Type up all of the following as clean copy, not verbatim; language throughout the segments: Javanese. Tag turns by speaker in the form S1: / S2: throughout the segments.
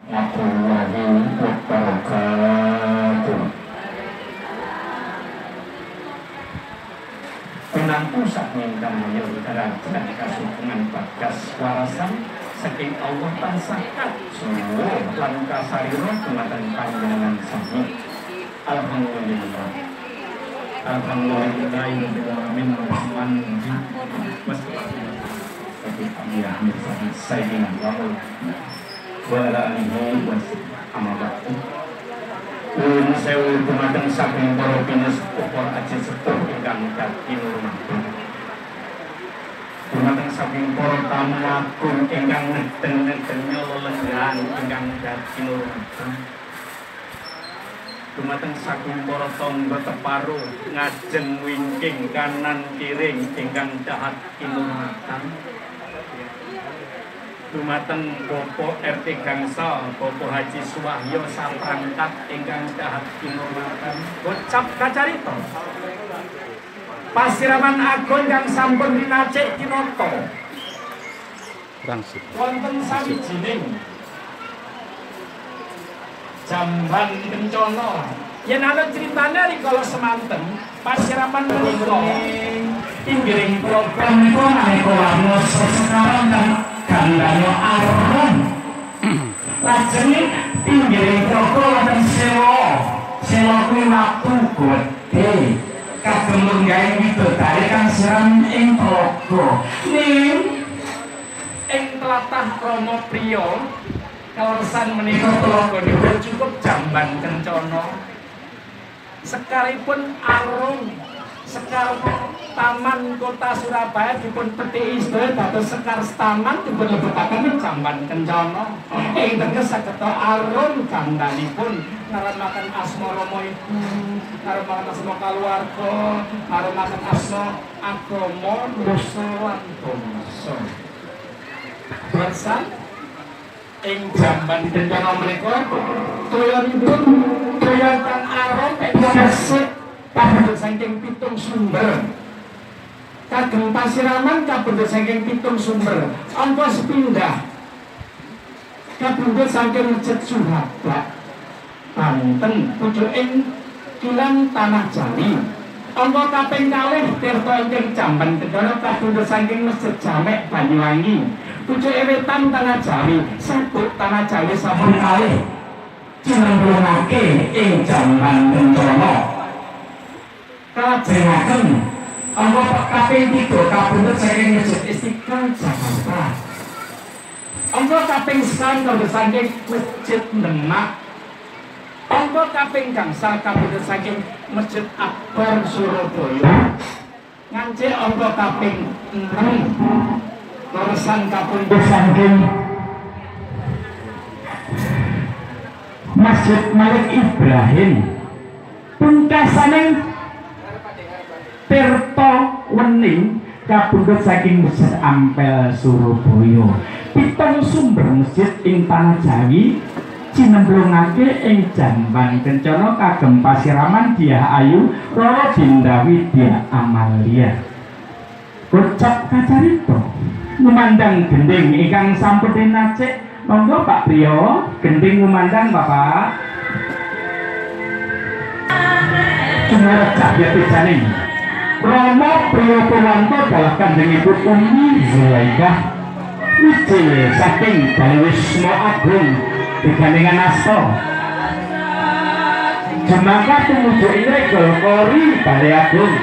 S1: warahmatullahi wabarakatuh. Penampu saking kamayo karajan kasukungan bagas warasan saking Allah tansah suwur lan kasarira dumateng panjenengan sami. Alhamdulillah. Alhamdulillahirabbil alamin rahman sayyidina wa ala alihi wa sahbihi. Nuwun sewu dumateng saking para pinasepuh aji sepuh ingkang dadi nurmati. Dumateng saking para tamu agung ingkang nedeng-nedeng lelenggan ingkang dadi nurmati. Dumateng saking para tangga teparo ngajeng wingking kanan kiring ingkang dahat kinurmatan. Dumateng Bapak RT Gangsal, Bapak Haji Suwahyo saprangkat ingkang dahat kinurmatan. Bocap kacarita. Pasiraman agung kang sampun dinacik kinata. Wonten sawijining jamban kencana. Yen ana critane rikala semanten, pasiraman menika inggiring program menika nalika warna sekarang gandanya arum. Lajeng inggiring program wonten sewa kuwi watu gedhe kagem nggawe widodari kang siram ing tlaga ning ing tlatah Rama Priya kawasan menika tlaganipun cukup jamban kencana. Sekaripun arum sekar Taman Kota Surabaya dipun pethi sedaya dados sekar taman dipun lebetaken jamban kencana. Ing teges saged arum gandanipun naremaken asma Rama Ibu, naremaken asma kaluwarga, naremaken asma agama, dosa lan bangsa. Bersan ing jamban kencana menika toyanipun toyan kang arum pesik kabeh saking 7 sumber. Kagem pasiraman kabeh saking 7 sumber. Angka sepindah kabeh saking Masjid Suhada Banten pucuking Kilang Tanah Jali. Angka kaping kalih tirta ingkang jamban kencana kabeh saking Masjid Jamek Banyuwangi. Pucuke Wetan Tanah Jali, Sabuk Tanah Jali sampun kalih cinembulungake ing jamban kencana. Kalajengaken angka kaping 3 kabeh saking Masjid Istiqlal Jakarta. Angka kaping 9 kabeh saking Masjid Demak. Angka kaping gangsal kabeh saking Masjid Akbar Surabaya. Ngancik angka kaping 6 leresan kapundhut saking Masjid Malik Ibrahim. Pungkasaning Tirta Wening kabundhut saking Masjid Ampel Surabaya. 7 sumber masjid ing Tanah Jawi cinemplungake ing jamban kencana kagem pasiraman Dyah Ayu Rara Dinda Widya Amalia. Kocap kacarita ngumandang gending ingkang sampun dinacik. Monggo Pak Priyo, gending ngumandang Bapak. Cuma cahya pisaning Rama Priyo Purwanto dalah kanjengipun Umi Zulaikah Wijil saking Bali Wisma Agung digandingan asta. Jemaka tumuju Ingregol Kori Bali Agung.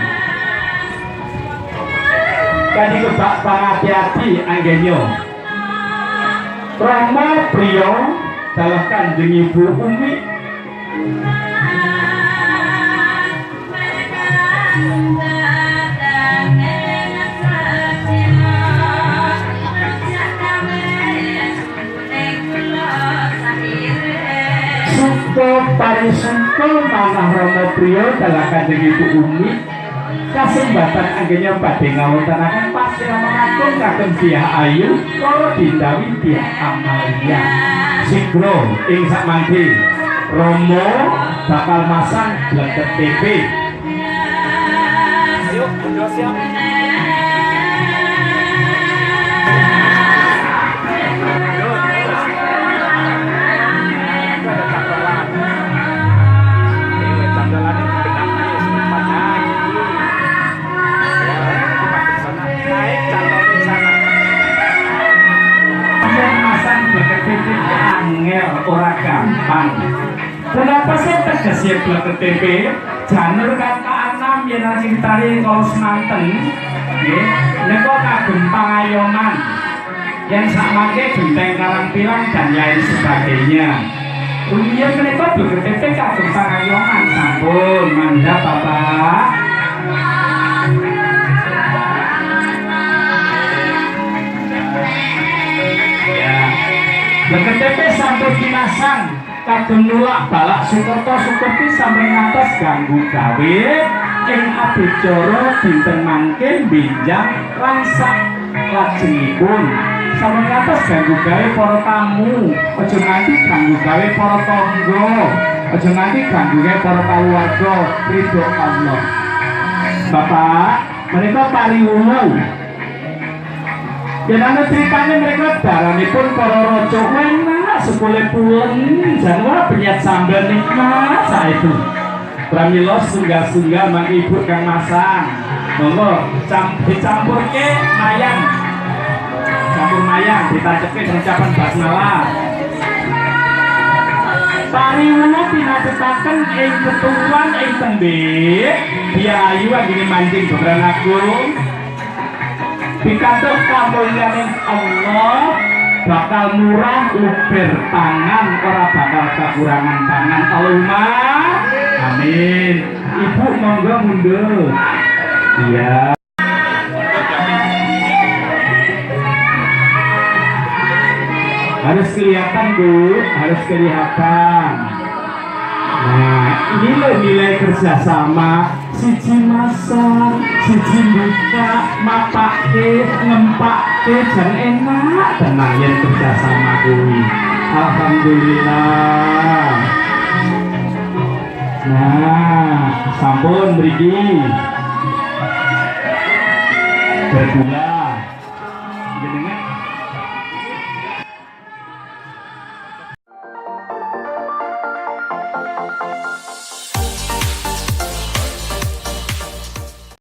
S1: Kadi kebak pangati-ati anggenyo. Rama Priyo dalah kanjeng Ibu Umi Suko Parisengko manah Rama Priyo dalah kanjeng Ibu Umi kasembatan anggenya badhe ngawontenaken pasiraman agung kagem Dyah Ayu Rara Dinda Widya Amalia. Sigro ing sakmangke Romo bakal masang bledet TV. Ayo, udah siap. sing tegese BLKTP janur kakak enam yen critane kalau semanten nggih menika kagem pangayoman yang sakmangke Genteng Karangpilang dan lain sebagainya. Kemudian menika BLKTP kagem pangayoman sampun mandhap Bapak. BLKTP sampun kinasang kagem nulak balak Sukerto Sukerti sampai ngatos ganggu gawe ing adicara dinten mangke benjang lan sak lajengipun sampai ngatos ganggu gawe para tamu, aja nganti ganggu gawe para tangga, aja nganti ganggu gawe para keluarga ridho Allah. Bapak menika pariwuwu yen ana ceritane mereka daranipun para raja enak sepule pulen jan ora penyet sambel nikmat saestu. Pramila sunggal-sunggal mang ibu kang masang. Monggo dicampurke mayang. Campur mayang ditacekke ucapan basmalah. Pariwuwu pinatetaken ing ketuan ing tembe diayu anggene manjing beberan agung. Pikantuk kamulyaning Allah bakal murah luber pangan ora bakal kekurangan pangan. Allahumma amin. Ibu monggo mundur. Iya. Harus kelihatan Bu, harus kelihatan. Nah, ini loh nilai kerjasama. Siji masak, siji buka, mapake, ngempake, dan enak tenang yang kerjasama kuwi. Alhamdulillah. Nah, sampun mriki berdua. Jenengan